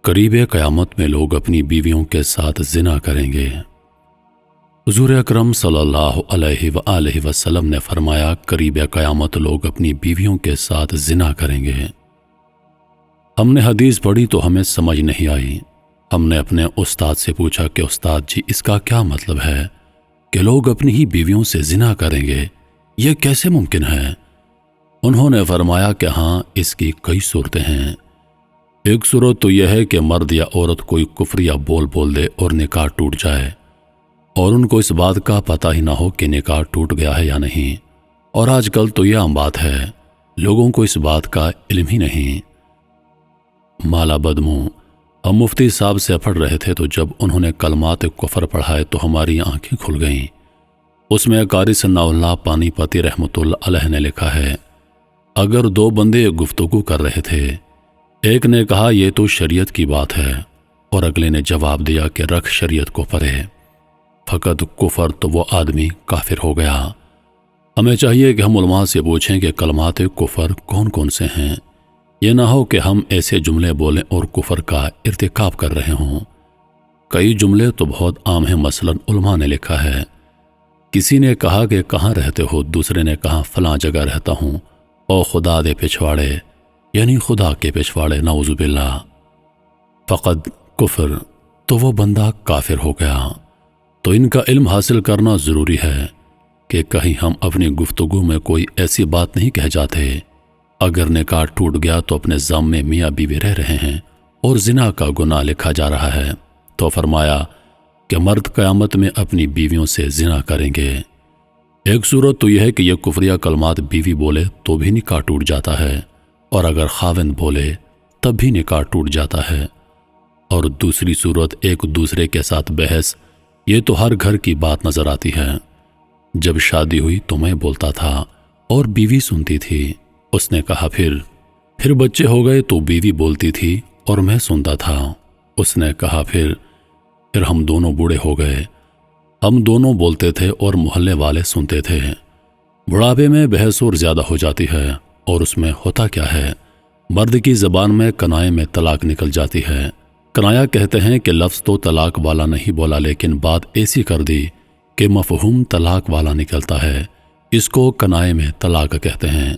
قریب قیامت میں لوگ اپنی بیویوں کے ساتھ زنا کریں گے۔ حضور اکرم صلی اللہ علیہ وآلہ وسلم نے فرمایا، قریب قیامت لوگ اپنی بیویوں کے ساتھ زنا کریں گے۔ ہم نے حدیث پڑھی تو ہمیں سمجھ نہیں آئی۔ ہم نے اپنے استاد سے پوچھا کہ استاد جی اس کا کیا مطلب ہے کہ لوگ اپنی ہی بیویوں سے زنا کریں گے، یہ کیسے ممکن ہے؟ انہوں نے فرمایا کہ ہاں، اس کی کئی صورتیں ہیں۔ ایک صورت تو یہ ہے کہ مرد یا عورت کوئی کفر یا بول دے اور نکاح ٹوٹ جائے، اور ان کو اس بات کا پتہ ہی نہ ہو کہ نکاح ٹوٹ گیا ہے یا نہیں۔ اور آج کل تو یہ عام بات ہے، لوگوں کو اس بات کا علم ہی نہیں۔ مالا بدموں، ہم مفتی صاحب سے پڑھ رہے تھے تو جب انہوں نے کلمات کفر پڑھائے تو ہماری آنکھیں کھل گئیں۔ اس میں قاری ثناء اللہ پانی پتی رحمۃ اللہ علیہ نے لکھا ہے، اگر دو بندے گفتگو کر رہے تھے، ایک نے کہا یہ تو شریعت کی بات ہے، اور اگلے نے جواب دیا کہ رکھ شریعت کو پرے، فقط کفر، تو وہ آدمی کافر ہو گیا۔ ہمیں چاہیے کہ ہم علماء سے پوچھیں کہ کلمات کفر کون کون سے ہیں، یہ نہ ہو کہ ہم ایسے جملے بولیں اور کفر کا ارتکاب کر رہے ہوں۔ کئی جملے تو بہت عام ہیں، مثلا علماء نے لکھا ہے، کسی نے کہا کہ کہاں رہتے ہو، دوسرے نے کہا فلاں جگہ رہتا ہوں، او خدا دے پچھواڑے، یعنی خدا کے پچھواڑے، نعوذ باللہ، فقط کفر، تو وہ بندہ کافر ہو گیا۔ تو ان کا علم حاصل کرنا ضروری ہے کہ کہیں ہم اپنی گفتگو میں کوئی ایسی بات نہیں کہہ جاتے۔ اگر نکاح ٹوٹ گیا تو اپنے ضم میں میاں بیوی رہ رہے ہیں اور زنا کا گناہ لکھا جا رہا ہے، تو فرمایا کہ مرد قیامت میں اپنی بیویوں سے زنا کریں گے۔ ایک صورت تو یہ ہے کہ یہ کفریہ کلمات بیوی بولے تو بھی نکاح ٹوٹ جاتا ہے، اور اگر خاوند بولے تب بھی نکاح ٹوٹ جاتا ہے۔ اور دوسری صورت ایک دوسرے کے ساتھ بحث، یہ تو ہر گھر کی بات نظر آتی ہے۔ جب شادی ہوئی تو میں بولتا تھا اور بیوی سنتی تھی۔ اس نے کہا پھر بچے ہو گئے تو بیوی بولتی تھی اور میں سنتا تھا۔ اس نے کہا پھر ہم دونوں بوڑھے ہو گئے، ہم دونوں بولتے تھے اور محلے والے سنتے تھے۔ بڑھاپے میں بحث اور زیادہ ہو جاتی ہے، اور اس میں ہوتا کیا ہے، مرد کی زبان میں کنائے میں طلاق نکل جاتی ہے۔ کنایا کہتے ہیں کہ لفظ تو طلاق والا نہیں بولا، لیکن بات ایسی کر دی کہ مفہوم طلاق والا نکلتا ہے، اس کو کنائے میں طلاق کہتے ہیں۔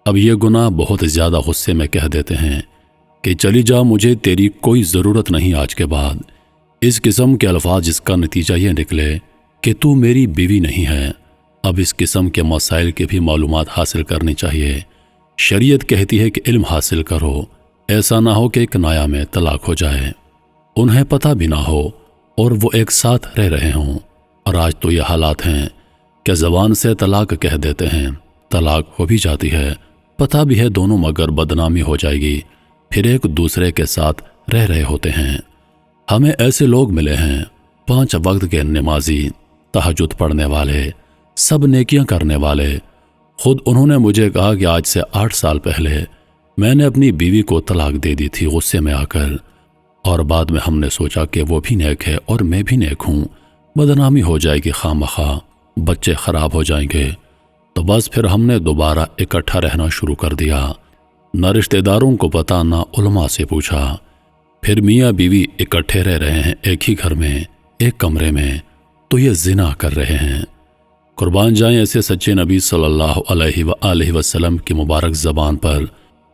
اب یہ گناہ بہت زیادہ غصے میں کہہ دیتے ہیں کہ چلی جا، مجھے تیری کوئی ضرورت نہیں آج کے بعد۔ اس قسم کے الفاظ جس کا نتیجہ یہ نکلے کہ تو میری بیوی نہیں ہے۔ اب اس قسم کے مسائل کی بھی معلومات حاصل کرنی چاہیے۔ شریعت کہتی ہے کہ علم حاصل کرو، ایسا نہ ہو کہ کنایا میں طلاق ہو جائے، انہیں پتہ بھی نہ ہو اور وہ ایک ساتھ رہ رہے ہوں۔ اور آج تو یہ حالات ہیں کہ زبان سے طلاق کہہ دیتے ہیں، طلاق ہو بھی جاتی ہے، پتہ بھی ہے دونوں، مگر بدنامی ہو جائے گی، پھر ایک دوسرے کے ساتھ رہ رہے ہوتے ہیں۔ ہمیں ایسے لوگ ملے ہیں، 5 وقت کے نمازی، تہجد پڑھنے والے، سب نیکیاں کرنے والے۔ خود انہوں نے مجھے کہا کہ آج سے 8 سال پہلے میں نے اپنی بیوی کو طلاق دے دی تھی غصے میں آ کر، اور بعد میں ہم نے سوچا کہ وہ بھی نیک ہے اور میں بھی نیک ہوں، بدنامی ہو جائے گی خواہ مخواہ، بچے خراب ہو جائیں گے، تو بس پھر ہم نے دوبارہ اکٹھا رہنا شروع کر دیا۔ نہ رشتہ داروں کو پتہ، نہ علماء سے پوچھا۔ پھر میاں بیوی اکٹھے رہ رہے ہیں ایک ہی گھر میں، ایک کمرے میں، تو یہ زنا کر رہے ہیں۔ قربان جائیں ایسے سچے نبی صلی اللہ علیہ وآلہ وسلم کی مبارک زبان پر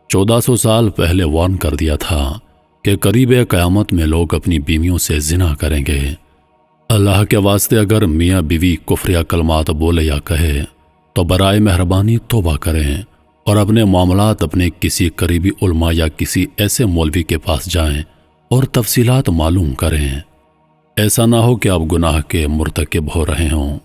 1400 سال پہلے وارن کر دیا تھا کہ قریب قیامت میں لوگ اپنی بیویوں سے زنا کریں گے۔ اللہ کے واسطے اگر میاں بیوی کفریہ کلمات بولے یا کہے تو برائے مہربانی توبہ کریں، اور اپنے معاملات اپنے کسی قریبی علماء یا کسی ایسے مولوی کے پاس جائیں اور تفصیلات معلوم کریں۔ ایسا نہ ہو کہ آپ گناہ کے مرتکب ہو رہے ہوں۔